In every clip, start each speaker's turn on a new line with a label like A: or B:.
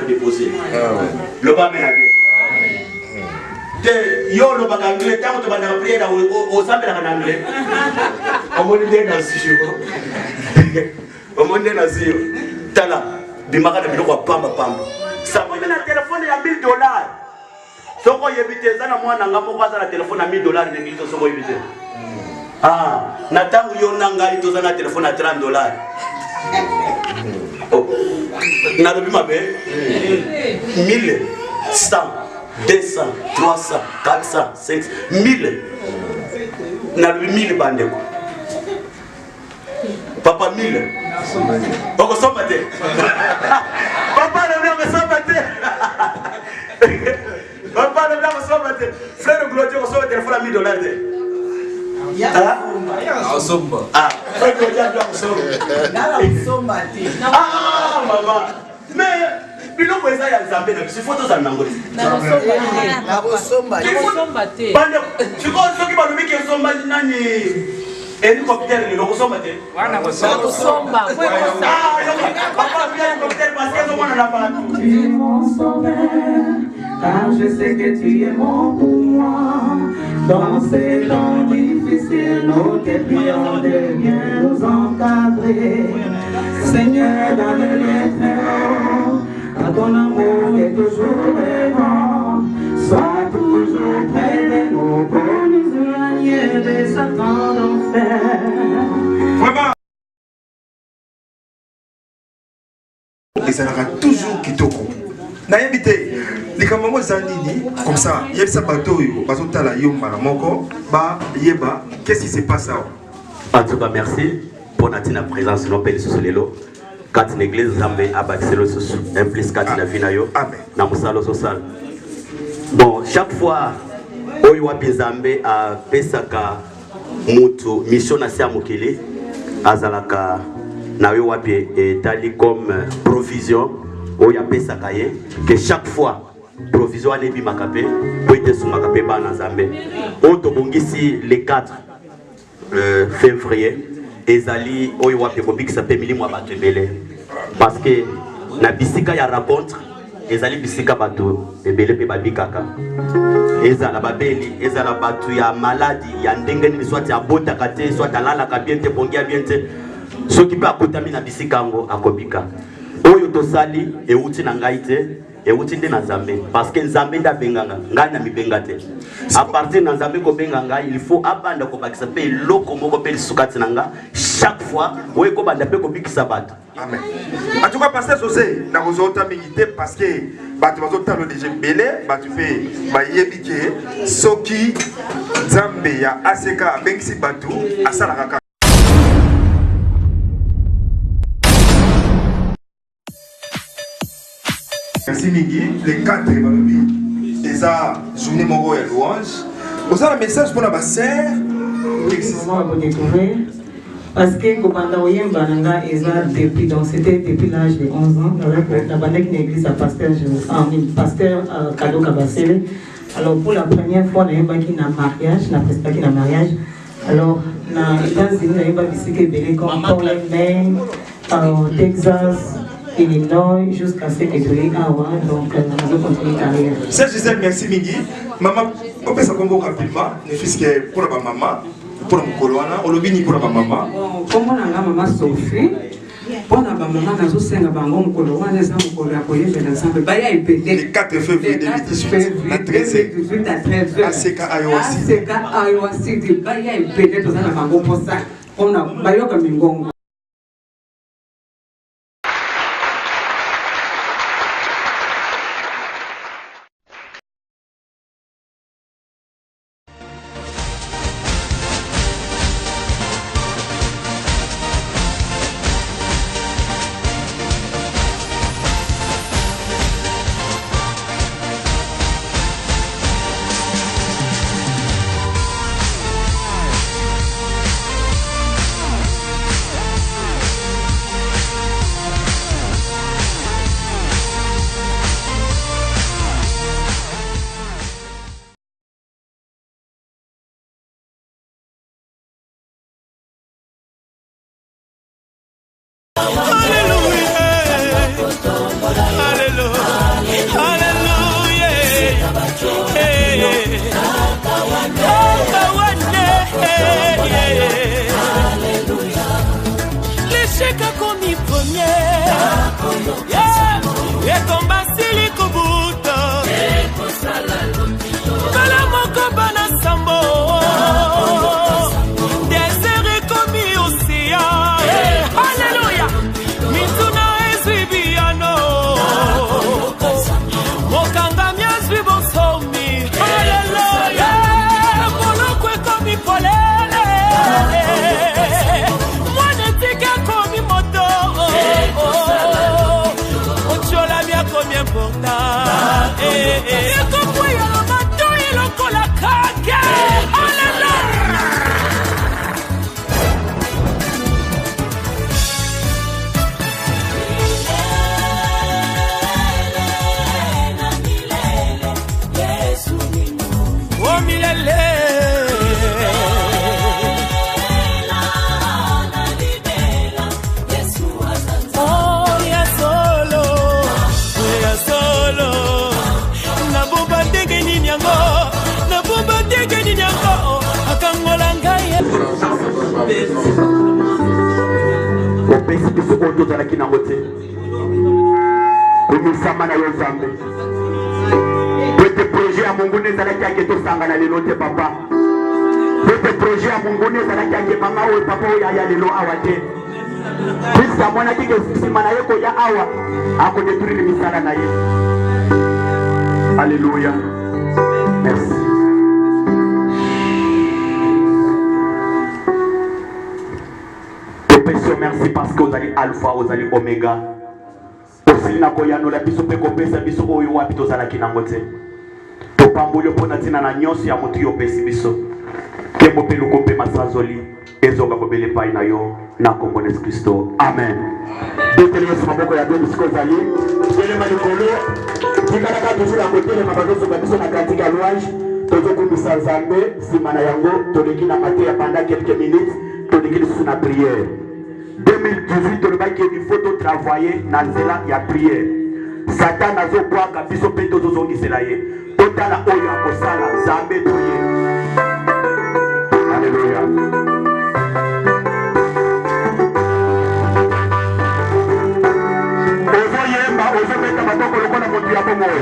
A: de déposer. Le bas ménagé. Yo le bas anglais, tant que tu vas dans la prière au samedi en anglais. Au monde de nation. Au monde de nation. Tala, bimaka de biloko pamba pamba. Ça va même un téléphone à $1000. Soko yebite zana mwana ngamo kwa za téléphone à $1000 n'église soko yebite. Ah, natangu yo nanga ito zana téléphone à $30. Oh. Na lobi mabe 1000 100 200 300 400 500 1000 na lobi 1000 bandeko. Papa 1000 oko soma te. Papa le bien soma te. Papa le bien soma te. Frère Glodio soma téléphone à $1000 te. Ah, frère Glodio soma te. Ah, maman. Mais biloko eza ya Nzambe na biso foto za nango. Na kosomba te. Bande, chiko soki balobi ke somba nani? Hélicoptère, le kosomba te. Wana kosomba. Papa bien hélicoptère parce que on en a pas. Tu es mon sauveur, car je sais que tu es mon pour moi. Dans ces temps difficiles, nos tes prières de bien nous encadrer. Seigneur, dans le lieu très haut, à ton amour est toujours vivant. Sois toujours près de nous pour nous éloigner de Satan d'enfer. Vraiment. Et ça sera toujours kitoko. Naïbité, les camarades zanini, comme ça, il y a ça bateau, bazota la yom malamoko, ba yeba, qu'est-ce qui se passe là? En tout cas, merci pour notre présence sur nos pays sous l'élo. Quand une église Zambé a bâti le sous, implique quand il a vu nayo, na musalo social. Bon, chaque fois, oyo wapi Zambé a pesaka mutu mission na sia mokili, azalaka na yo wapi etali comme provision. Oya pesaka ye que chaque fois provision alebi makape po ite sou makape ba na Zambé. Oto bongisi le 4 février ezali oyo wapi ko bikisa pe milimo abatebele parce que na bisika ya rencontre ezali bisika bato ebele pe babikaka ezala babeli ezala batu ya maladie ya ndenge ni soit ya bota kate soit alala ka bien te bongia bien te soki pa kotami na bisika ngo akobika oyo tosali euti na ngai te euti nde na Nzambe parce que Nzambe nda benganga ngai na mibenga te à partir na Nzambe ko benga ngai il faut abanda ko bakisa pe loko moko pe sukati nanga chaque fois oyo ko banda pe ko bikisa bato. Amen. En tout cas pasteur José na kozota mingité parce que bato bazota lo déjà belé bato pe ba yebike soki Nzambe ya aseka bengisi bato asala kaka. Merci Migi, les 4 Balobi, et ça, journée Moro et louange. Vous avez un message pour la sœur?
B: Comment vous découvrez? Parce que pendant depuis, donc c'était depuis l'âge de 11 ans, la bande une église à pasteur Kado Kabasele. Alors pour la première fois, on a eu un mariage, on a presque un mariage. Alors, dans les États-Unis, on a eu un biscuit comme Portland, Maine, Texas. Illinois jusqu'à ce que tu aies donc nous allons continuer carrière.
A: C'est Gisèle, merci Mingi. Maman, on peut s'accompagner rapidement, ne fût-ce que pour la maman, pour la Mokoloana, on le bini pour la maman.
B: Comment la maman Sophie, pour la maman, nous avons 5 bangons Mokoloana, nous avons collaboré ensemble.
A: Le 4 février 2018, à 13h. ACK Ayowasi.
B: ACK Ayowasi, il y a une pédée dans un bangon pour ça. On a baillé comme une gongo.
C: Et combat sili kubuto Bala moko bana sambo Desere komi océan Alléluia Mituna ezwi biano Mokanga miazwi bonsomi Alléluia Molokwe komi polele Mwanetike komi moto Ochola mia komi important Eko kweya lo mato iloko la kake Alléluia Oh milele
A: opesi biso oyo tozalaki nango te komisama na yo nzambe po ete projet ya monguna ezalaki ake tosangana lelo te papa po ete projet ya monguna ezalaki ake mama oyo papa oyo aya lelo awa te puiske amonaki ke nsima na ye koya awa akodetruire misala na ye. Alléluia. Merci. Merci parce que vous allez alpha, vous allez oméga. Aussi na koyano la biso pe kopesa biso oyo wapi tozalaki nango te. To pambulo pona tina na nyonso ya mutu yo pesi biso. Kembo pe lukombe masazoli ezoga bobele pai na yo na kombo Yesu Kristo. Amen. Detele yesu maboko ya Dieu bisiko zali. Tele malikolo. Tikalaka toujours à côté les mabazo so biso na katika louange. Tozo kumisa Nzambe simana yango toleki na maté pendant quelques minutes toleki sous na prière. 2018 il faut travailler dans la prière. Satan a zo kwa kabiso pe to zo ngisela ye. Totala oyo akosala Nzambe toye. Alléluia. Ozo yemba ozo meta matoko lokona motu ya bomoe.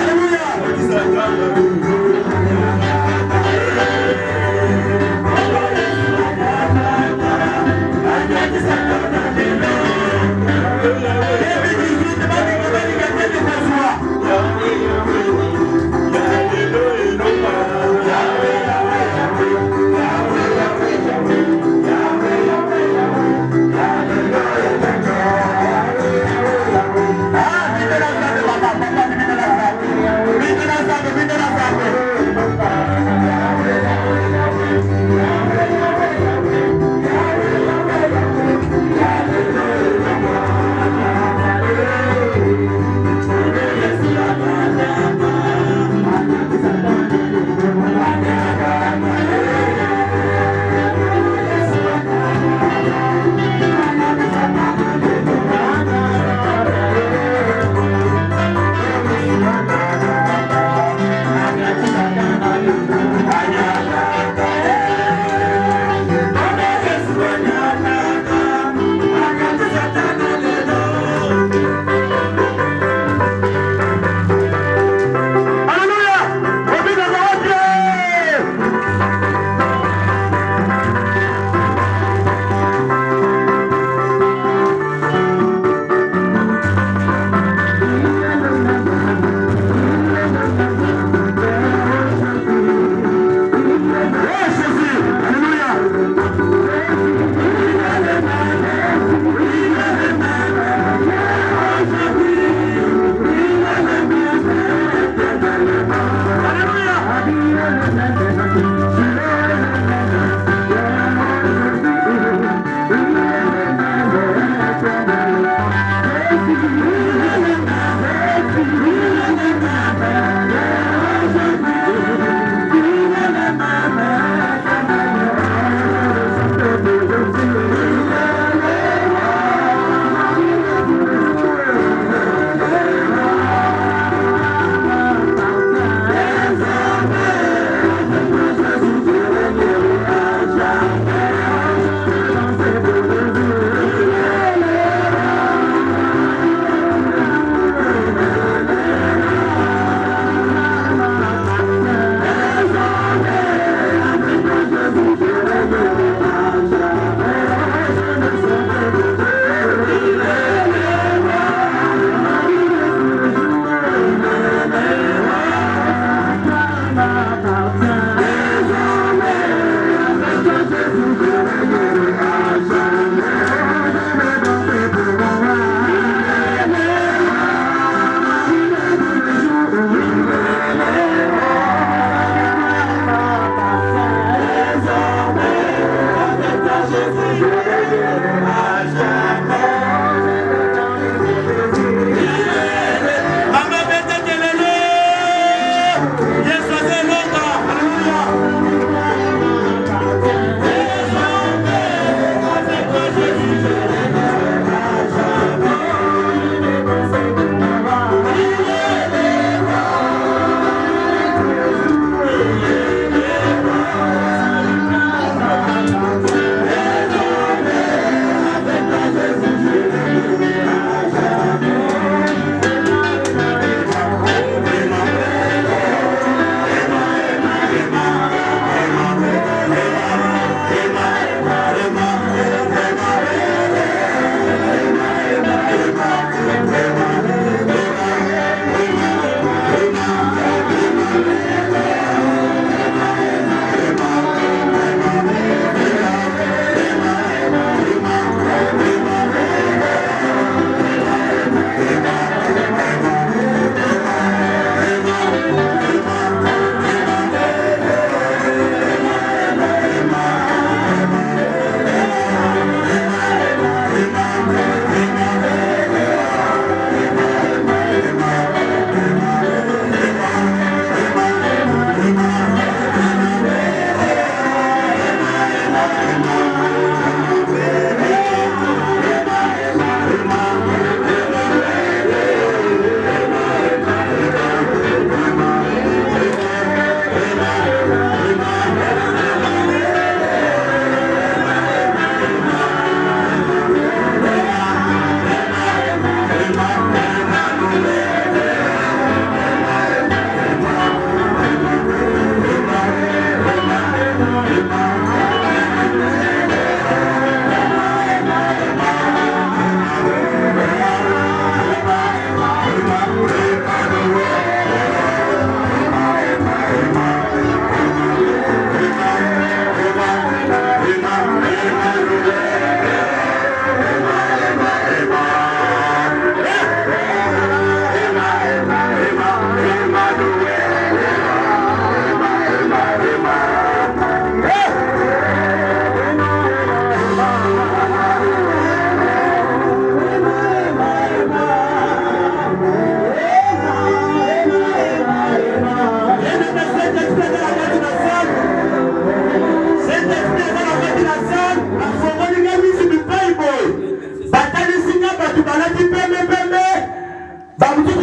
A: Alléluia.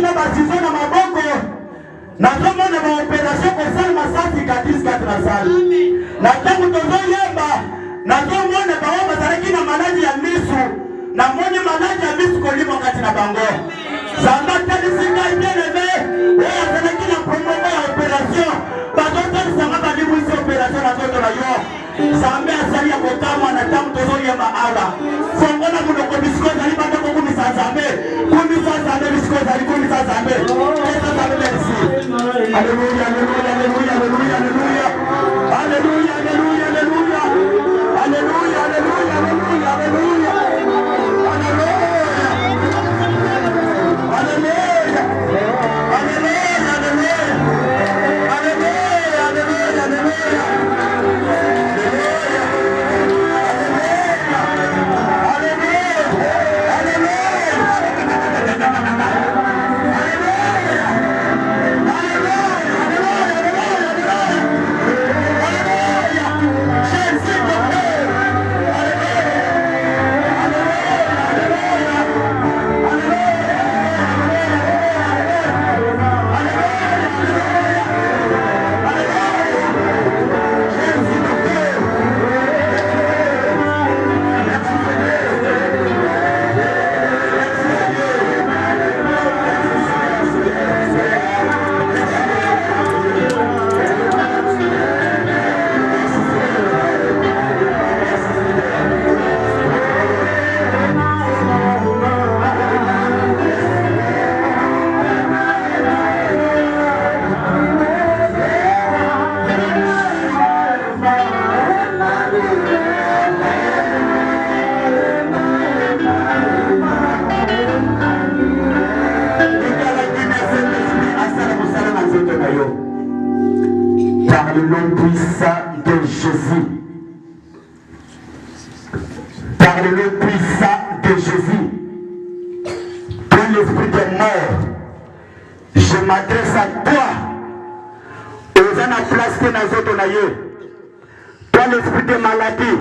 A: na basizo na maboko nazomona baoperation kosalema 154 na sale na ntango tozoyemba nazomona bango bazalaki na maladi ya misu namoni maladi ya misu kolima kati na bango zamba talisika imeleme oyo azalaki na promoko ya operation bazotelisanga balimwisi operation na zoto na yo zambe asali ya kotamwa na ntango tozoyemba awa fongola munoko bisiko ezali bandeko kumisa zambe bisiko ezali kumisa zambe eza zambe merci alléluia alléluia alléluia alléluia alléluia alléluia alléluia alléluia alléluia alléluia alléluia Par le nom puissant de Jésus. Par le nom puissant de Jésus. Toi l'esprit de mort, je m'adresse à toi. Aux en place que nous avons. Toi l'esprit de maladie.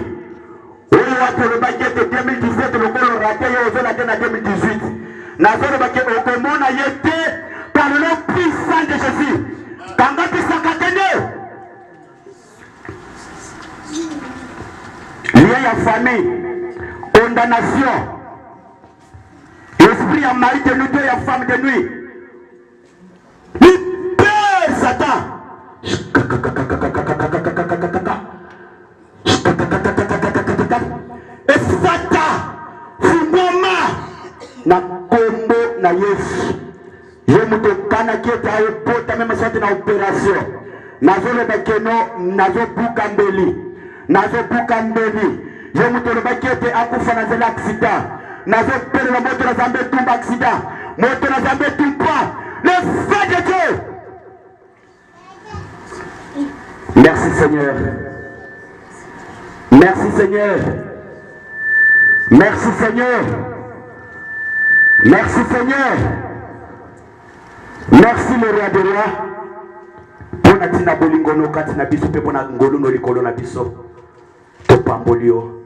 A: Pour le baguette de 2017, le col raté aux en 2018. Nous avons été par le nom puissant de Jésus. Lien à famille, condamnation, esprit à mari de nuit et à femme de nuit. Libère Satan. Et Satan, fumoma na kombo na Yesu. Je me tokana qui est à epota même sorte na opération. Nazo le bakeno, nazo bukambeli. Nazo bukambeli. Je me tokana qui est à kufa na zela accident. Nazo pele na moto na zambe tumba accident. Moto na zambe tumba. Le feu de Dieu. Merci Seigneur. Merci Seigneur. Merci Seigneur. Merci Seigneur. Merci le roi de roi. Pona tina bolingono katina biso pe pona ngolo no likolo na biso. To pambolio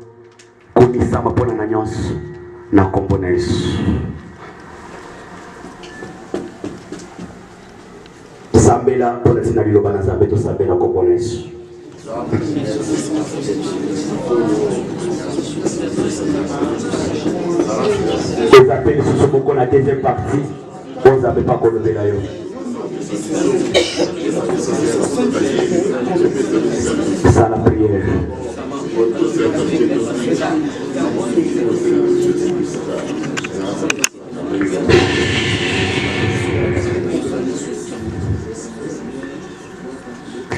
A: komisa mapona na nyonso na kombo na Yesu. Sambela pona tina liloba na zambe to sambela kombo na Yesu. Les appels sur ce mot la deuxième partie. Vous n'avez pas coloné là. C'est ça la prière.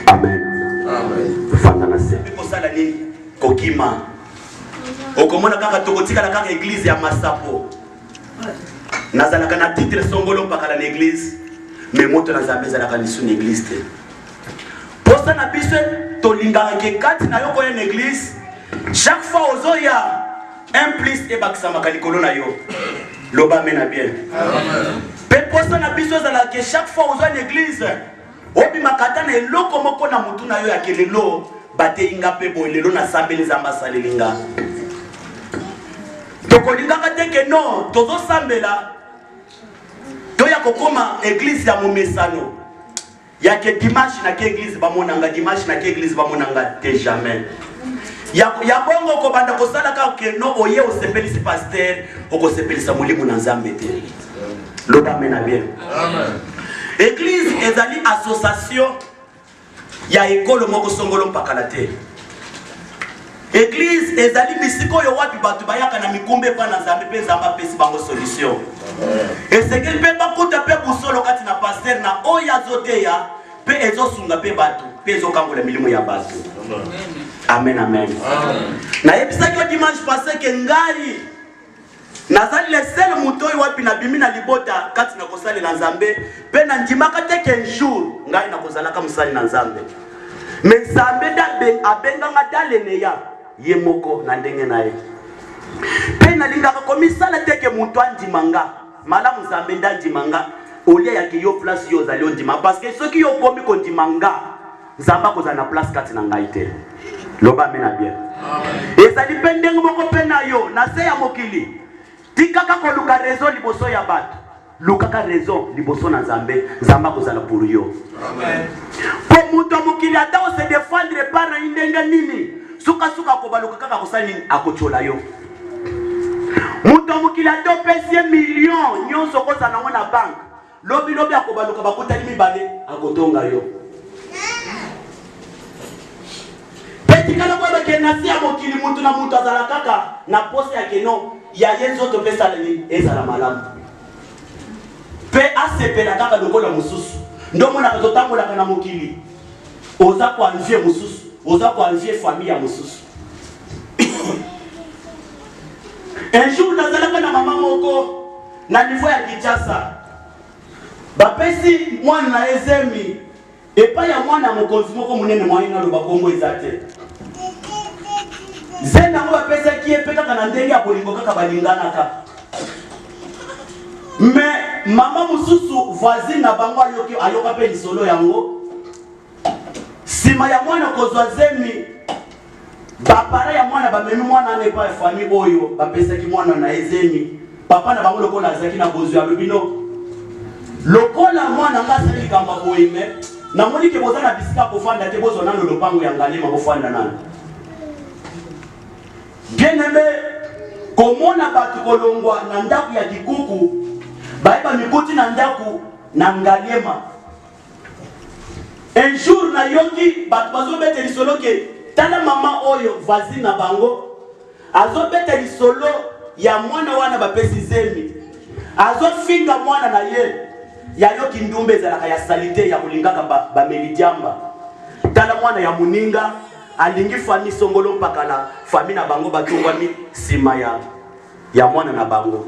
A: Amen. Fandanase. Kokima. Okomona kaka tokotika la kaka église ya Masapo. Nazalaka na titre songolo pakala na église mais moto nazambe zalaka lisu na église te. Posa na biso tolingaka ke kati na yoko ya église chaque fois ozoya un plus et bakisama kalikolo na yo. Loba mena bien. Amen. Pe posa na biso zalaka ke chaque fois ozoya na église obi makata na eloko moko na mutu na yo ya kelelo bate inga pe boilelo na sambele za masalelinga. Tokolingaka te ke non tozo sambela to ya kokoma église ya momesano ya ke dimanche na ke église ba monanga dimanche na ke église ba monanga te jamais ya bongo ko banda ko sala ka ke no oye o sepelisi pasteur o ko sepelisa mulimu na Nzambe te loba mena bien amen. Église ezali association ya ekolo moko songolo mpakala te. Église ezali bisiko yo wapi batu bayaka na mikumbe pa na Nzambe pe Nzamba pesi bango solution. Esengeli pe bakuta pe busolo kati na pasteur na oya zoteya pe ezosunga pe batu pe ezokangola milimo ya batu. Amen amen. Na yebisa ko dimanche passé ke ngai nazali le seul mutoyi wapi na bimi na libota kati na kosali na Nzambe pe na ndimaka te ke jour ngai na kozalaka musali na Nzambe. Mais Nzambe da abenga ngadale ya ye moko na ndenge na ye. Pe na lingaka komisala te ke muto andimanga malamu Nzambe nda ndimanga olia ya ke yo place yo zali ondima parce que ceux qui yo komi ko ndimanga Nzamba koza na place kati na ngai te. Loba mena bien. Amen. Ezali pe ndenge moko pe na yo na se ya mokili. Tikaka ko luka raison liboso ya batu. Lukaka raison liboso na Nzambe, Nzamba kozala pour yo. Amen. Po muto mokili ata o se défendre par ndenge nini. Suka ko baluka kaka kosali akochola yo. Muto mokili ata pesi million nyonso koza nango na bank. Lobi akobaluka bakutali mibale akotonga yo. Petikala kwa ke nasi ya mokili mutu na mutu azala kaka na poste ya keno ya yenzo to pesa leni ezala malamu. Pe asepela kaka lokola mususu. Ndomo na kotambola kana mokili. Oza kwa anvie mususu, oza kwa anvie famille ya mususu. Un jour nazalaka na mama moko na niveau ya Kinshasa. Bapesi mwana na ezemi epa ya mwana mokonzi moko munene mwana lo bakongo ezate. Zena ngo bapesa ki epeka kana ndenge ya bolingo kaka balingana ka. Mais mama mususu voisine na bango ayoka pe lisolo yango. Sima ya mwana kozwa zemi bapara ya mwana bamemi mwana ne pa famille oyo bapesa ki mwana na ezemi. Papa na bango lokola zaki na bozu ya lobino. Lokola mwana ngasa likamba boime na moni ke bozana bisika kofanda te bozo nano lopango ya ngalema kofanda nano. Bien aimé, komona batu kolongwa na ndaku ya kikuku baiba mikuti na ndaku na ngalema. Un jour na yoki batu bazobete lisolo ke tala mama oyo voisine na bango azobete lisolo ya mwana wana bapesi zemi azofinga mwana na ye ya yoki ndumbe ezalaka ya salite ya kulingaka bamelidiamba. Tala mwana ya muninga alingi fami songolo mpakala fami na bango batungwami sima ya mwana na bango.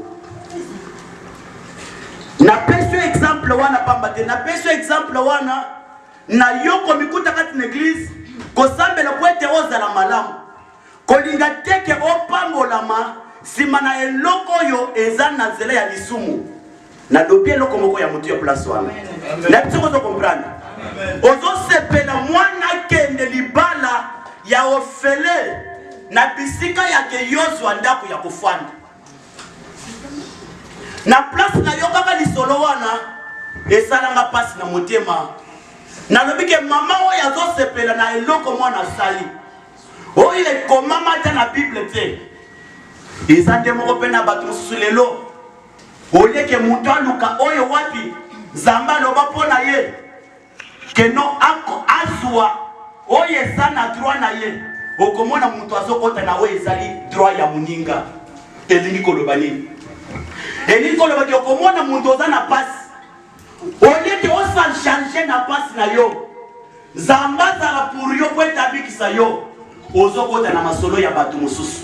A: Na peso exemple wana pambate na peso exemple wana na yoko mikuta kati na église kosambela poete ozala malamu kolinga teke opambolama sima na eloko yo eza na nzela ya lisumu na dobi eloko moko ya mutu ya place wana. Na biso kozo comprendre ozo sepela mwana kende libala ya ofele na bisika ya ke yozwa ndako ya kofanda na place na yo kaka lisolo wana esalanga pasi na motema. Na lobike mama oyo azosepela na eloko mwana sali oyo ekomama ta na Bible te eza nde moko mpe na bato mosusu lelo oleke mutu aluka oyo wapi Nzamba aloba mpo na ye keno azwa oyo eza na droit na ye okomona mutu azokota na oyo ezali droit ya muninga. Elingi koloba nini? Elingi koloba ke okomona mutu oza na pasi oleke osa changer na pasi na yo Nzamba zala pour yo po etabikisa yo ozokota na masolo ya bato mosusu.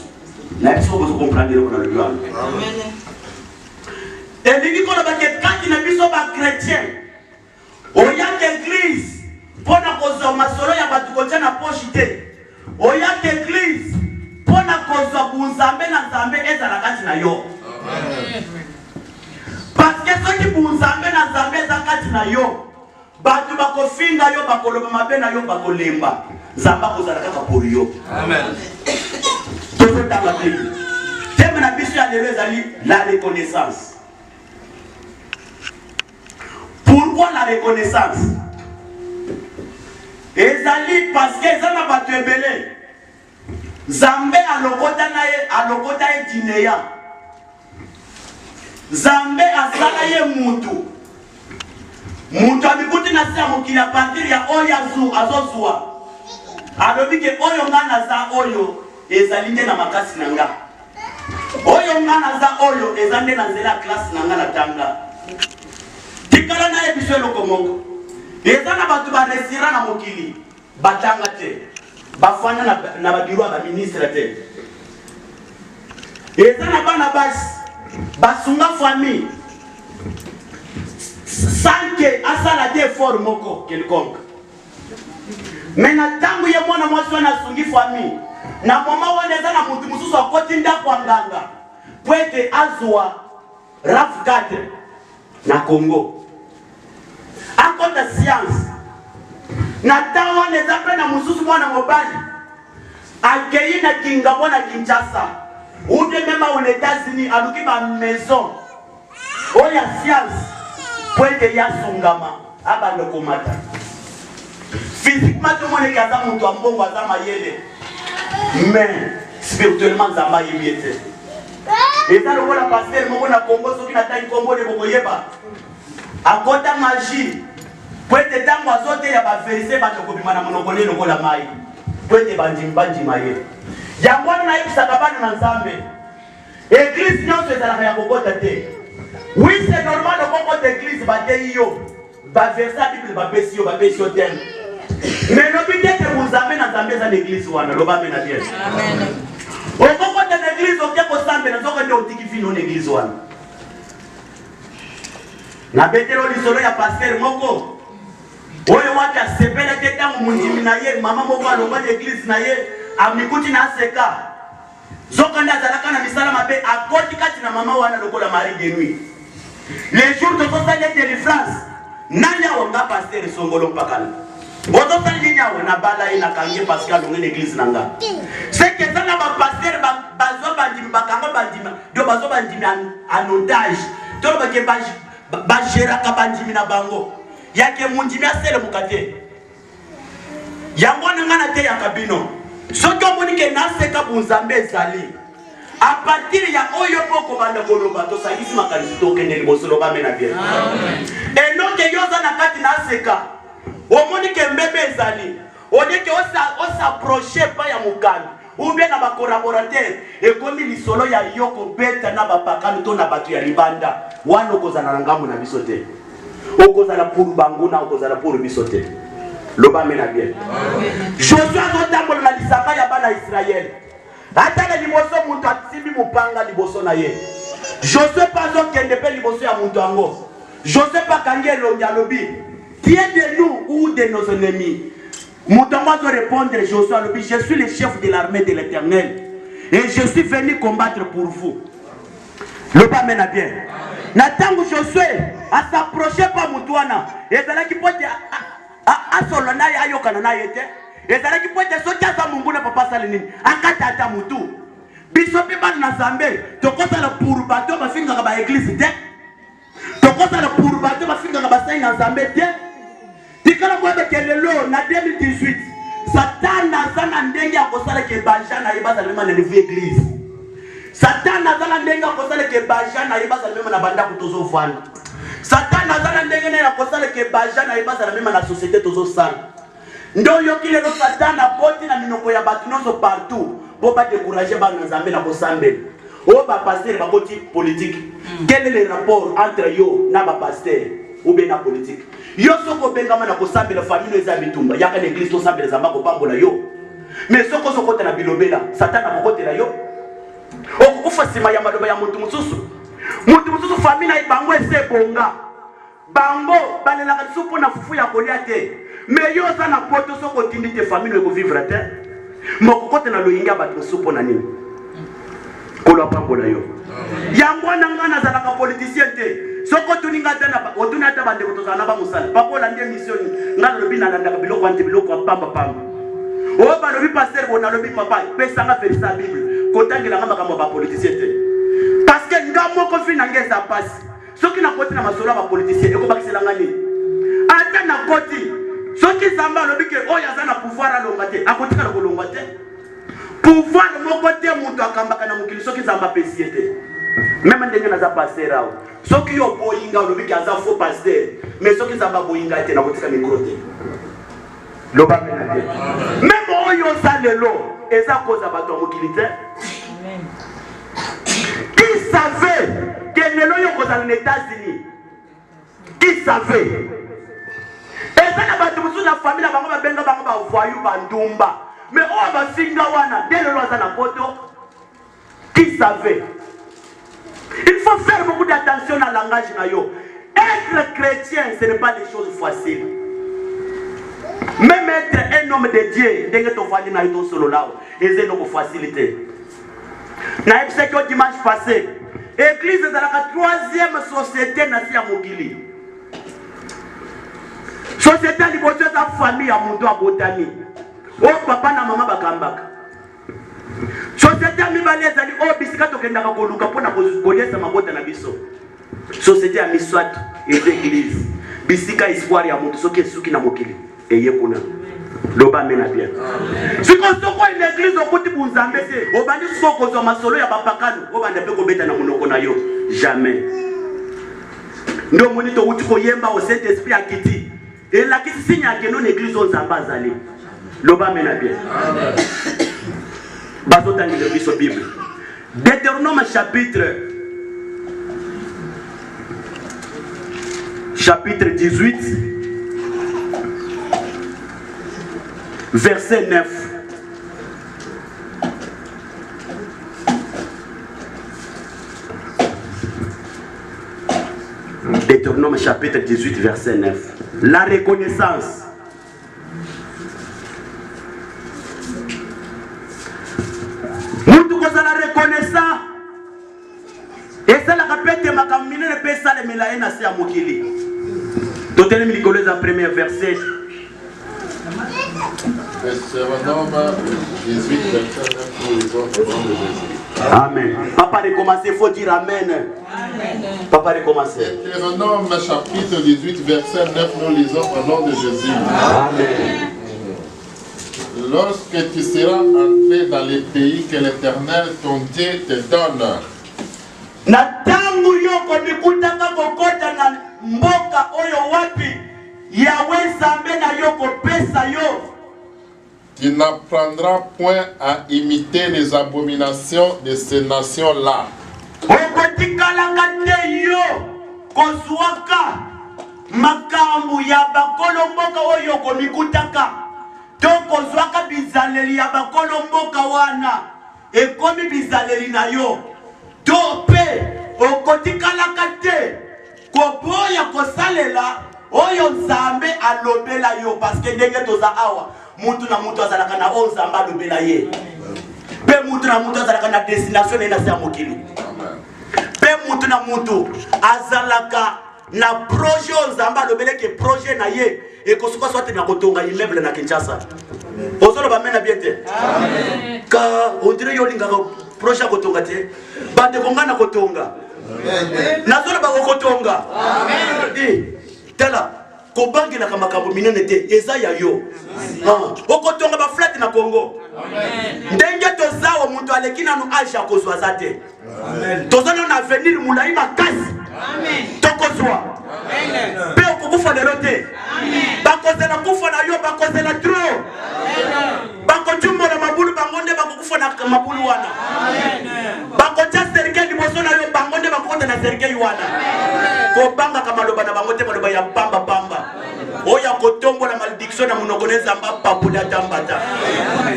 A: Na biso bozo comprendre ko na lelo. Amen. Elingi koloba ke kati na biso ba chrétien oyaka église pona kozwa masolo ya bato kotia na poche te. Oyaka église pona kozwa bunzambe na Nzambe ezala kati na yo. Amen. Parce que ceux qui bunzambe na Nzambe ezala kati na yo batu bakofinga yo bakoloba mabe na yo bakolemba Nzamba kozala kaka pour yo. Amen. Tout dans la Bible. Thème na biso ya lelo ezali la reconnaissance. Pourquoi la reconnaissance? Ezali parce que ezana batu ebele. Zambe alokota e dineya. Zambe asala ye mutu. Mutu amikuti na siya mukili a partir ya oyo azozua. Alobi ke oyo ngana za oyo ezali nde na makasi nanga. Oyo ngana za oyo ezande na nzela classe nanga na tanga. Tikala na ebiso eloko moko. Ezana batu ba restaurant na mokili batanga te. Bafana na babiro ba ministre te. Ezana bana basi basunga famille. Sans que asala des effort moko quelconque. Mais na tangu ye mwana mwasi wana sungi famille. Na mama wana ezana mutu mususu akoti ndako nganga. Pwete azwa RAF 4 na Congo. Akota science. Na tangu wana ezapre na mususu mwana mobali. Akei na Kingabo na Kinshasa. Ou de même aux États-Unis, aluki ma maison. Oya science. Pwete ya sungama. Aba no komata. Physiquement, tout le monde est casé mon toit, bon, mais spirituellement, ça m'a émietté. Et ça, le monde a passé, le monde a Congo, ceux qui n'attendent Congo de Bogoyeba. À côté de magie, pour être dans ma zone, il y a pas vérifié, pas de copie, madame, on connaît le monde à maille. Pour être bandit maille. Il y a moi, on a eu ça cabane dans l'ensemble. Église, non, c'est à la Congo tâté. Oui, c'est normal, le Congo d'église, Bateyo, Baversa, Bible, Babesio, Babesio, Tem. Mais l'objet que vous avez dans l'église, Amen. Au fond de l'église, on tient au samedi, nous avons dit qu'il y a l'église. Na betelo lisolo ya pasteur moko. Oyo waka sepela teta mundimi na ye, mama moko alonga l'église na ye, amikuti na seka. Zokanda zalaka na misala mabe akoti kati na mama wana lokola Marie de nuit. Les jours de sa délivrance, nanya wanga pasteur songolo pakala. Ozo salinya wana bala ina kange Pascal ngene église nanga. C'est que ça na ba pasteur bazo bandimi bakanga bandimi, do bazo bandimi en otage. To ba ke ba gera ka bandimi na bango. Yake mundimi asele mukate. Yango ngana te ya kabino. Soki omoni ke naseka bunzambe zali. À partir ya oyo poko banda koloba to sagisi makanisi to kende liboso loba mena bien. Amen. Et non ke yoza na kati naseka. Omoni ke mbebe zali. Ode ke s'approcher pa ya mukani. Ou bien na ba collaborateur et comme lisolo ya yoko beta na ba pakano to na batu ya libanda. Wana kozana ngambo na bisote. Okozala pour banguna okozala pour bisote. Loba mena bien. Amen. Joshua zotambola na lisaka ya bana Israël. Atala liboso muntu atsimbi mupanga liboso na ye. Joshua pazo kende pe liboso ya muntu ango. Joshua pakangelo yalobi. Qui est de nous ou de nos ennemis? Moutongo doit répondre, Joshua lobi, je suis le chef de l'armée de l'Éternel et je suis venu combattre pour vous. Loba mena bien. Natangu Joshua a s'approcher pas mutuana. Et zala ki pote a solona ya yokana na yete. Et zala ki pote sokia sa mungu na papa salinini. Akata ata mutu. Bisopi ban na zambe. Tokosa la pour bato ba finga ba église te. Tokosa la pour bato ba finga ba sai na zambe te. Tikala mwebe kelelo na 2018. Satana zana ndenge ya kosala ke bajana ibaza lema na niveau église. Satana zana ndenge ya kosala ke bajana ibaza lema na banda kutozo fana. Satana zana ndenge ya kosala ke bajana ibaza lema na société tozo sana. Ndo yokile no satana poti na minoko ya batu nozo partout. Pour pas décourager ba nzambe na kosambe. O ba pasteur ba poti politique. Quel est le rapport entre yo na ba pasteur ou bien na politique? Yo soko bengama na kosambe la famille eza bitumba. Yaka l'église to sambe za mako pambola yo. Mais soko soko ta na bilobela, satana mokote la yo. Okufa sima ya maloba ya muntu mususu. Muntu mususu famille na ibango ese bonga. Bango balela ka supo na fufu ya kolia te. Mais yo za na poto soko tindi te famille ko vivre te. Moko kote na loyinga ba supo na nini. Kolo pambola yo. Yango na ngana za ka politicien te. Soko tuninga tena otuna ta bande ko tozana ba musala. Papola ndie mission ngana lobi na ndaka biloko ante biloko pamba pamba. O ba lobi pasteur bona lobi papa pesa nga versa Bible. Kotangela nga makambo ba politicien te. Parce que ngamo ko fina ngeza passe. Soki na koti na masolo ba politicien eko bakisela ngani. ekoti soki zamba lobi ke oyo aza na pouvoir alonga te akotika kolonga te pouvoir moko te moto akambaka na mokili soki zamba pesi te même ndenge naza pasteur awo soki yo boyinga lobi ke aza faux pasteur mais soki zamba boyinga te nakotika micro te loba mena te même oyo za lelo eza koza bato mokili te qui savait que lelo yo koza na États-Unis qui savait et ça na bato musu na famille bango babenga bango ba voyou bandumba mais on va singa wana dès le loin na poto qui savait. Il faut faire beaucoup d'attention dans le langage na yo. Être chrétien ce n'est pas des choses faciles. Même être un homme de Dieu dès to fandi na yo solo là et c'est une facilité. Na episode dimanche passé église est la troisième société na sia mokili. Société liboso za famille ya mundo abotani. O papa na mama bakambaka. Société mibali ezali o bisika tokendaka koluka pona koliesa mabota na biso. Société ya miswatu et église. Bisika espoir ya mundo soki esuki na mokili. Eye kuna. Loba mena bien. Si kosoko une église okoti bunzambe te, obandi soko zo masolo ya bapakano, obanda pe ko beta na monoko na yo. Jamais. Ndo monito uti ko yemba au Saint-Esprit akiti. Et la kisi signe que non église on zamba zali. Loba mena bien. Bazota ni le Bible. Deutéronome chapitre 18 verset 9. Deutéronome chapitre 18 verset 9. La reconnaissance. Mutu koza la reconnaissance. Et ça la répète ma kamine ne peut ça le melaye na sia mokili. Totele mi likolo za premier verset.
D: Deutéronome 18 verset 9 pour les autres au nom de Jésus.
A: Amen. Papa recommencer, il faut dire amen. Amen. Papa recommencer.
D: Deutéronome chapitre 18 verset 9 nous lisons au nom de Jésus.
A: Amen.
D: Lorsque tu seras entré dans les pays que l'Éternel ton Dieu te donne,
A: na tangu yoko mikutaka kokota na mboka oyo wapi yawe zambe na yoko pesa yo,
D: tu n'apprendras point à imiter les abominations de ces nations-là.
A: okotikalanga te yo kozwaka makambo ya bakolo mboka oyo komikutaka to kozwaka bizaleli ya bakolo mboka wana ekomi bizaleli na yo to pe okotikalaka te koboya kosalela oyo nzambe alobela yo parce que ndenge toza awa mutu na mutu azalaka na oyo nzambe alobela ye pe mutu na mutu azalaka na destination na sia mokili pe mutu na mutu azalaka na projet oyo nzambe alobele ke projet na ye ekosuka soit na kotonga immeuble na Kinshasa. Ozolo ba mena bien te. Amen. Ka on dirait yo lingaka projet kotonga te. Bande konga na kotonga. Amen. Nazolo ba kotonga. Amen. Tala ko bangi na makambo minene te eza ya yo. Okotonga ba flat na Congo. Amen. Ndenge tozawo muntu aleki na no age ya kozwa zate. Amen. Tozana na avenir mulai makasi. Amen. Tokozwa. Amen. Pe okufa lelo te. Amen. Bakozela kufa na yo bakozela tro. Amen. Bakotumba na mabulu bangonde bakokufa na mabulu wana. Amen. Bakocha serikali liboso na yo bangonde bakota na serikali wana. Amen. Ko banga kama loba na bangote maloba ya pamba pamba. Oya kotombo na malediction na munokoneza mbapa puda tambata.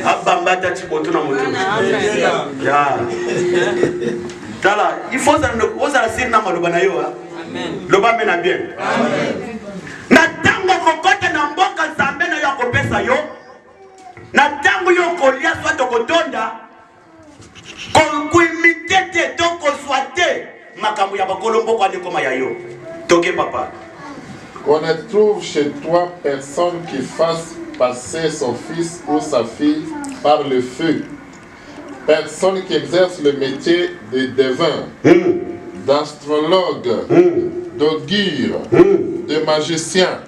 A: Abambata chiboto na mutu. Ya. Tala, il faut oza la sir na maloba na yo. Amen. Loba mena bien. Amen. Na tango kokota na mboka nzambe na yo akopesa yo. Na tango yo kolia soit kotonda. Kuimite te toko swate makambo ya bakolo mboko andekoma ya yo. Toke papa.
D: Qu'on ne trouve chez toi personne qui fasse passer son fils ou sa fille par le feu. Personne qui exerce le métier de devin, d'astrologue, d'augure, de magicien,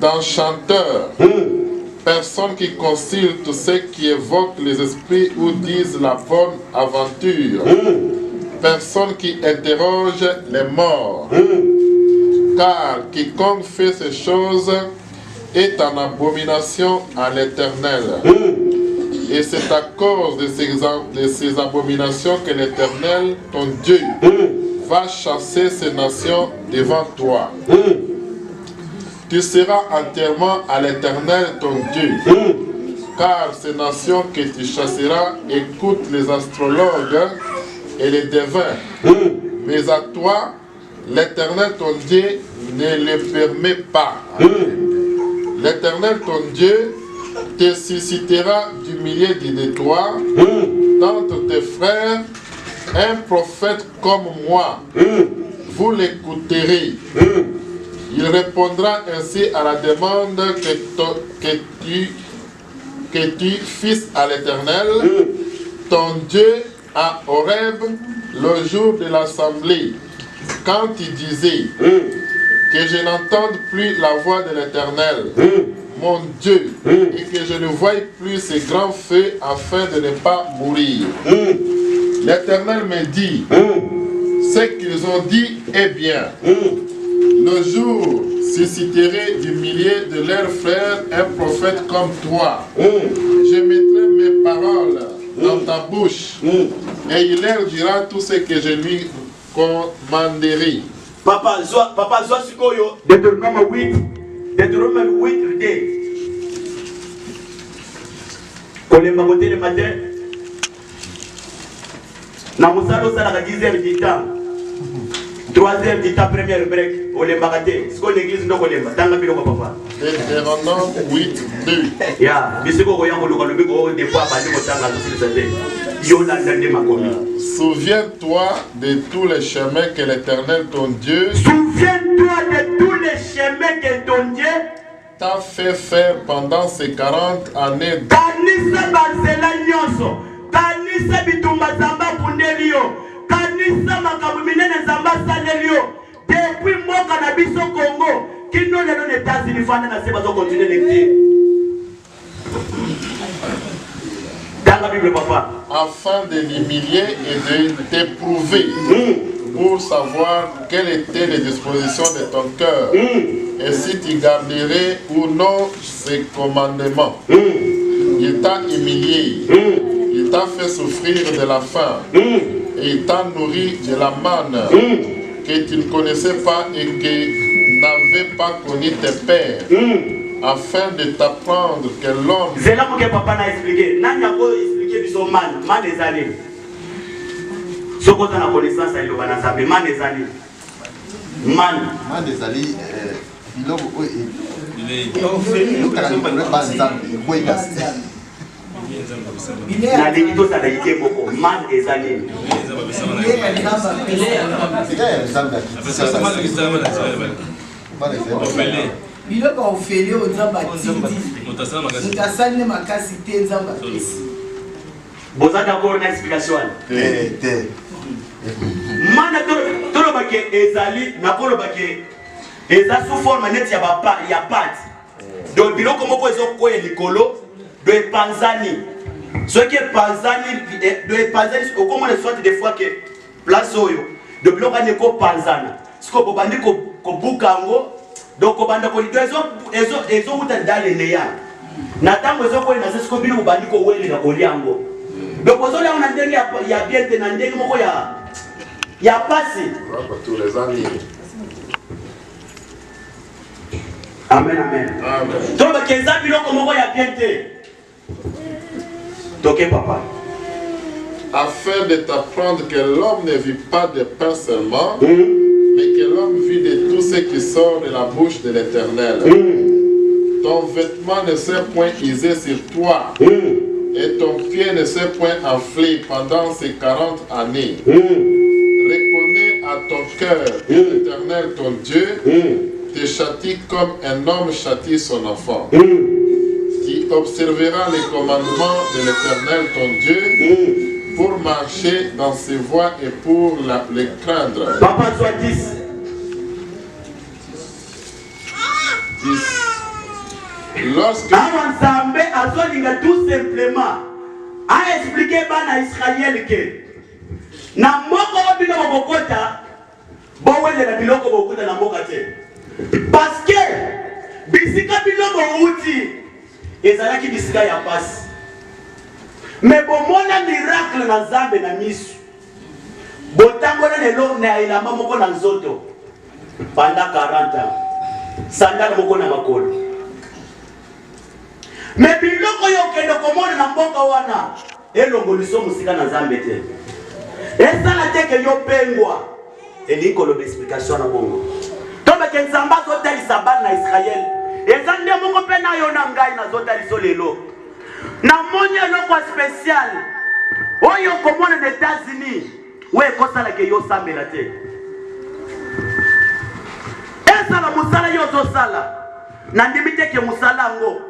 D: d'enchanteurs, personnes qui consultent ceux qui évoquent les esprits ou disent la bonne aventure, personnes qui interrogent les morts, car quiconque fait ces choses est en abomination à l'Éternel. Et c'est à cause de ces abominations que l'Éternel, ton Dieu, va chasser ces nations devant toi. Tu seras entièrement à l'Éternel, ton Dieu, car ces nations que tu chasseras écoutent les astrologues et les devins. Mais à toi, l'Éternel, ton Dieu, ne le permet pas. L'Éternel, ton Dieu, te suscitera du milieu de toi, d'entre tes frères, un prophète comme moi. Vous l'écouterez. Il répondra ainsi à la demande que tu fisses à l'Éternel, ton Dieu, à Horeb, le jour de l'assemblée, quand il disait que je n'entende plus la voix de l'Éternel, mon Dieu, et que je ne voie plus ces grands feux afin de ne pas mourir. L'Éternel me dit, ce qu'ils ont dit est bien. Le jour susciterai du milieu de leurs frères un prophète comme toi. Je mettrai mes paroles dans ta bouche, et il leur dira tout ce que je lui commanderai.
A: Papa Zoa Sikoyo, Deutéronome 8, D. Kolemba côté le matin. Na musalo sala ka 10h du temps. 3h du temps, première break. Kolemba kate. Siko l'église ndo kolemba. Tanga bilo papa.
D: Deutéronome 8, 2.
A: Ya, bisiko ko yango lokalo biko des fois ba ndiko tanga lusili sate. Yo la ndande makomi.
D: Souviens-toi de tous les chemins que l'Éternel ton Dieu
A: Souviens-toi de tous les chemins que ton Dieu
D: t'a fait faire pendant ces 40 années.
A: Kanisa Barzela Nyonso, Kanisa Bitumba Zamba Pundelio, Kanisa Makabumine Zamba Salelio, depuis Moka na biso Congo, qui nous les États-Unis fana na seba zo continuer d'écouter. Dans la Bible, papa.
D: Afin de l'humilier et de t'éprouver pour savoir quelles étaient les dispositions de ton cœur et si tu garderais ou non ses commandements. Il t'a humilié, il t'a fait souffrir de la faim et il t'a nourri de la manne que tu ne connaissais pas et que n'avaient pas connu tes pères, afin de t'apprendre que l'homme...
A: C'est là que papa n'a expliqué. N'a pas expliqué son man des années. Ce qu'on a la connaissance, il va dans sa vie, man des années. Man des années, il a dit que ça a été beaucoup. Man des années.
E: Il a pas fait au Zamba Titi. Mutasane makasite Zamba Titi.
A: Vous avez d'abord une explication. Mana tolo bake ezali na kolo bake eza sous forme net ya papa ya pat. Donc biloko moko ezoko ya likolo de panzani. Ce qui est panzani de panzani au comment les sortes des fois que place oyo de biloko aneko panzana. Ce que bobandi ko bukango donc banda ko ezo uta ndale neya. Na tango ezoko na sesiko bino bobandi ko wele na koliango. Donc vous avez un ndenge ya bien te na ndenge moko ya passé.
D: Tous les années.
A: Amen, amen. Donc kenza biloko moko ya bien te. Toke papa.
D: Afin de t'apprendre que l'homme ne vit pas de pain seulement, mais que l'homme vit de tout ce qui sort de la bouche de l'Éternel. Ton vêtement ne s'est point usé sur toi. Et ton pied ne s'est point enflé pendant ces 40 années. Reconnais à ton cœur que l'Éternel, ton Dieu, te châtie comme un homme châtie son enfant. Tu observeras les commandements de l'Éternel, ton Dieu, pour marcher dans ses voies et pour les craindre.
A: Papa soit 10.
D: Lorsque
A: awa nzambe azolinga tout simplement a expliqué bana Israël que na moko bino bokota bowelela biloko bokuta na mboka te parce que bisika biloko uti ezalaki bisika ya pasi mais bomona miracle na nzambe na misu botangola lelo na elamba moko na nzoto pendant 40 ans sandala moko na makolo mais biloko yo kende komona na mboka wana elongoliso musika na nzambe te esala te ke yo pengwa elikolo d'explication na bongo tombe ke nzamba zotalisa bana na Israël eza nde moko mpe na yo na ngai nazotaliso lelo na moni eloko spécial oyo komona na États-Unis we kosala ke yo sambela te esala musala yo zosala na ndimi te ke musala ngo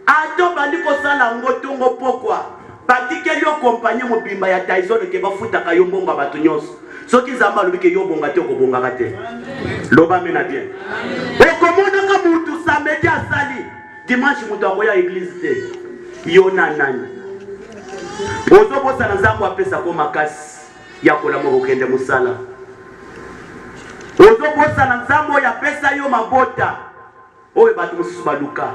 A: ato bandi kosala ngo tungo pokwa batike yo kompanye mobimba ya Tyson ke bafutaka yo mbongo bato nyonso soki nzamba alobi ke yo bonga te okobongaka te loba mena bien okomona ka mutu samedi asali dimanche mutu akoya église te yo na nani ozobosana nzambo apesa ko makasi ya kolama kokende musala ozobosana nzambo ya pesa yo mabota oyo bato mosusu baluka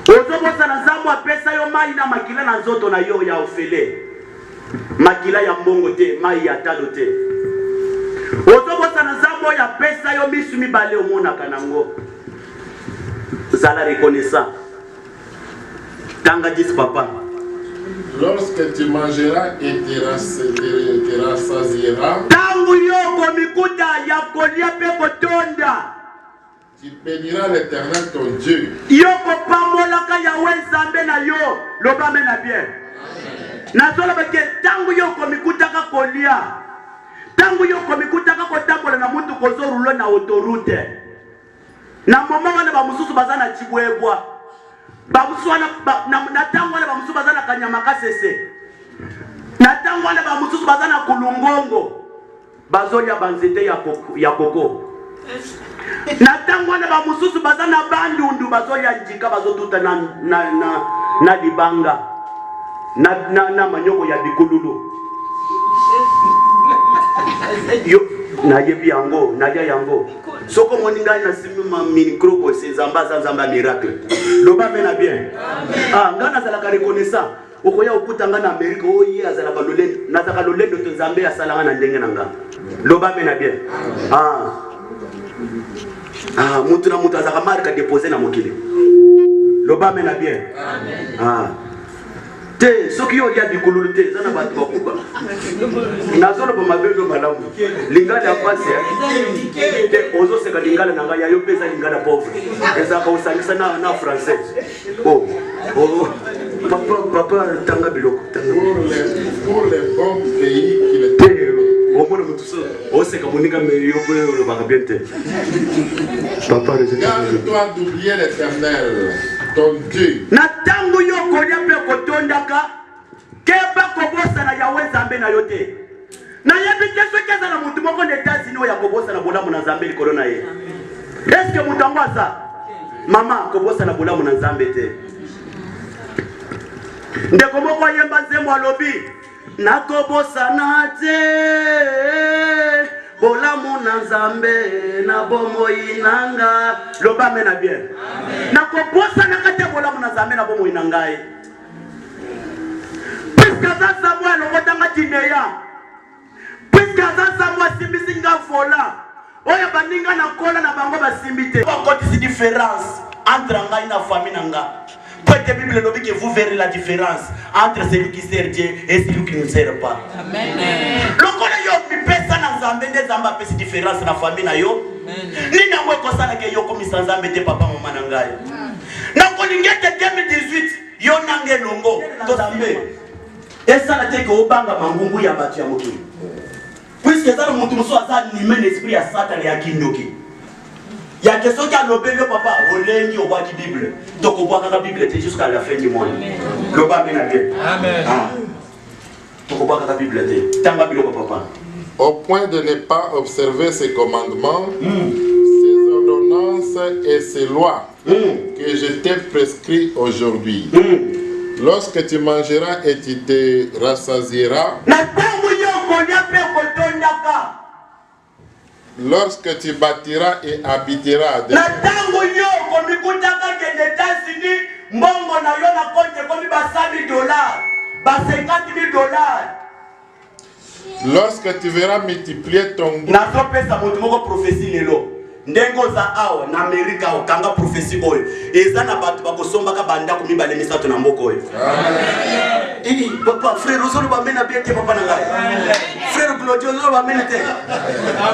A: ozobosana nzambo apesa yo mai na makila na nzoto na yo ya ofele makila ya mbongo te mai ya talo te ozobosana nzambo ya pesa yo misu mibale omonaka nango zala reconnaissant tanga dis papa.
D: Lorsque tu mangeras et te rassasieras, tu béniras l'Éternel ton Dieu.
A: Tangu yo komikutaka kotambola na mutu kozorulo na autoroute na mama wana bamususu bazana chibwebwa bamususu wana na tangu wana bamususu bazana kanyama kasese na tangu wana bamususu bazana kulungongo bazolia banzete ya koko na tangu wana bamususu bazana bandundu bazolia njika bazotuta na libanga na manyoko ya bikululu yo na yebi yango na ya yango soko moninga na simima micro ko sezamba zamba miracle loba mena bien ah ngana zala ka reconnaissant okoya okutanga na Amerika oyi azala ka lolendo na zaka lolendo to nzambe ya salanga na ndenge nanga loba mena bien mutu na mutu azaka marka déposer na mokili loba mena bien te soki yo ya bikululu te zana batu bakuba nazolo ba mabelo malamu lingala ya pasi te ozo seka lingala nanga ya yo pesa lingala pauvre ezaka usangisa na français papa tanga biloko tanga
D: pour les bons pays qui le
A: omona mutu so oseka moninga meyo ko ba bien te papa
D: garde-toi d'oublier l'Éternel ton Dieu.
A: Na tangu yo kolia pe kotondaka keba kobosa na yawe nzambe na yote na yebi teso keza na mutu moko na États-Unis ya kobosa na bolamu na nzambe likolo na ye est-ce que mutu angwaza mama kobosa na bolamu na nzambe te ndeko moko yemba nzembo alobi na kobosa na te bolamu na nzambe na bomoi nanga loba mena bien na kobosa na kate bolamu na nzambe na bomoi nangai puisque ça Samuel okotanga tineya puisque ça Samuel simbisinga vola oya baninga na kola na bango basimbite bakotisi différence entre ngai na famille nanga. La Bible nous dit que vous verrez la différence entre celui qui sert Dieu et celui qui ne sert pas. Amen. Lokola yo pesa na nzambe nde nzambe apesi différence na famille na yo. Nina mwe kosala ke yo komisa nzambe te papa mama na ngai. Na kolingete 2018 yo nange longo to nzambe. Esala te ke obanga mangungu ya batu ya mokili. Puisque ça mutu muso aza ni men esprit ya Satan ya kindoki. Il y a question qui a l'obéi papa, on l'a dit au bois de Bible. Donc on voit que la Bible était jusqu'à la fin du monde. Le bas bien. Amen. Donc on voit que la Bible était. Tant papa.
D: Au point de ne pas observer ses commandements, ses ordonnances et et ses lois que je t'ai prescrit aujourd'hui. Lorsque tu mangeras et tu te rassasieras, lorsque tu bâtiras et habiteras des lorsque tu verras multiplier ton
A: ndengo za awa na Amerika okanga prophecy oyo eza na batu bakosombaka banda kumibale misato na mboko oyo. Amen. Papa frère ozolo ba mena bien te papa na ngai. Frère Claudio ozolo ba mena te.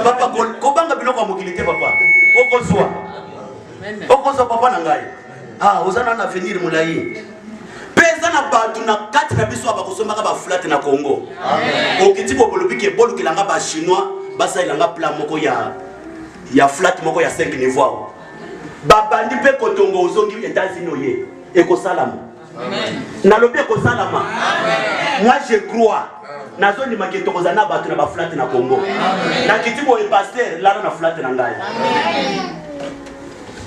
A: Papa ko banga biloko mokilité papa. Okozwa. Okozwa papa na ngai. Ah ozana na avenir mulai. Pesa na batu na kati na biso abakosombaka ba flat na Congo. Amen. Okiti bolobike bolu kilanga ba chinois basa ilanga plan moko ya flat moko ya 5 niveaux. Babandi pe kotongo ozongi États-Unis oye. Eko salama. Amen. Na lobi eko salama. Amen. Moi je crois. Nazo ni maketo kozana batu na ba flat na Congo. Amen. Na kitibo e pasteur la na flat na ngai. Amen.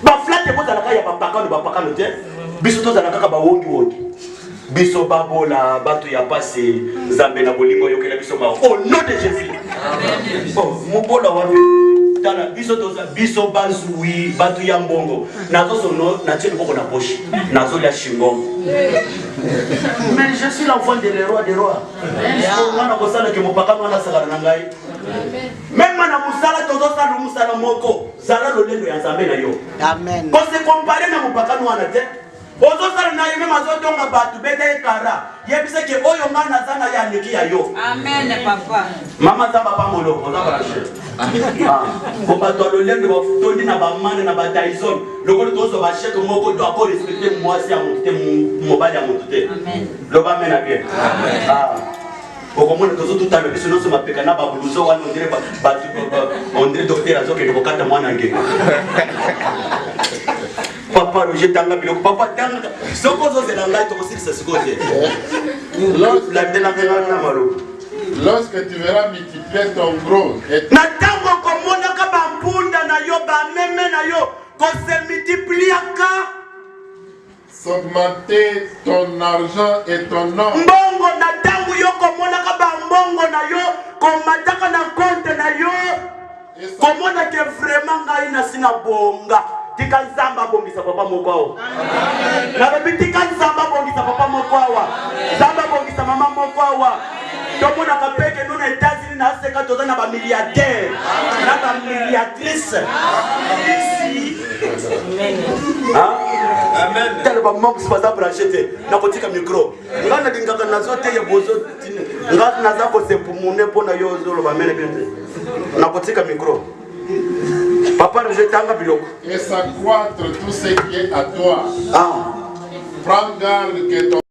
A: Ba flat eko zalaka ya ba pakano te. Biso to zalaka ba wongi. Biso babola batu ya passé Nzambe na bolingo yokela biso ba. Au nom de Jésus. Amen. Oh, mubola wapi? Tala biso toza biso bazui batu ya mbongo nazo sono na tshelo boko na poche nazo la shingo. Mais je suis l'enfant de le roi des rois. Ngana ko sala ke mopaka mwana sala na ngai. Même na musala tozo sala musala moko sala lolendo ya Nzambe na yo. Amen. Ko se comparer na mopaka mwana te. Ozo sala na yo même azo donga batu bete kara. Yebise ke oyo ngana zana ya niki ya yo. Amen papa. Mama zamba pamolo oza barashe. Ko bato lolendo ba futondi na ba mane na ba Tyson. Lokolo tozo ba cheke moko do ako respecter mwasi ya mutu te mobali ya mutu te. Amen. Loba mena bien. Amen. Okomona tozo tutalo biso no so mapeka na ba buluzo wana ondire ba on dirait docteur azoke ko kata mwana nge. Papa Roger tanga biloko papa tanga soko zo zela ngai to kosisa sikote. La de la na malo.
D: Lorsque tu verras multiplier ton gros et
A: na tango komona ka bampunda na yo ba meme na yo ko se multiplier ka
D: s'augmenter ton argent et ton or.
A: Mbongo na tango yo komona ka ba mbongo na yo ko mataka na compte na yo komona ke vraiment ngai na sina bonga tika Nzamba bongisa papa moko. Amen. Na tika Nzamba bongisa papa moko awa. Nzamba bongisa mama moko awa. Tout le monde a fait que nous, les États-Unis, nous avons des milliardaires, des milliardatrices. Ici. Amen. Tellement de gens qui sont branchés. Nous avons un micro. Nous avons dit que nous avons des besoins. Nous avons des pulmones pour nous avons un micro. Papa, nous avons un biloko.
D: Et s'accroître tout ce qui est à toi. Prends garde que ton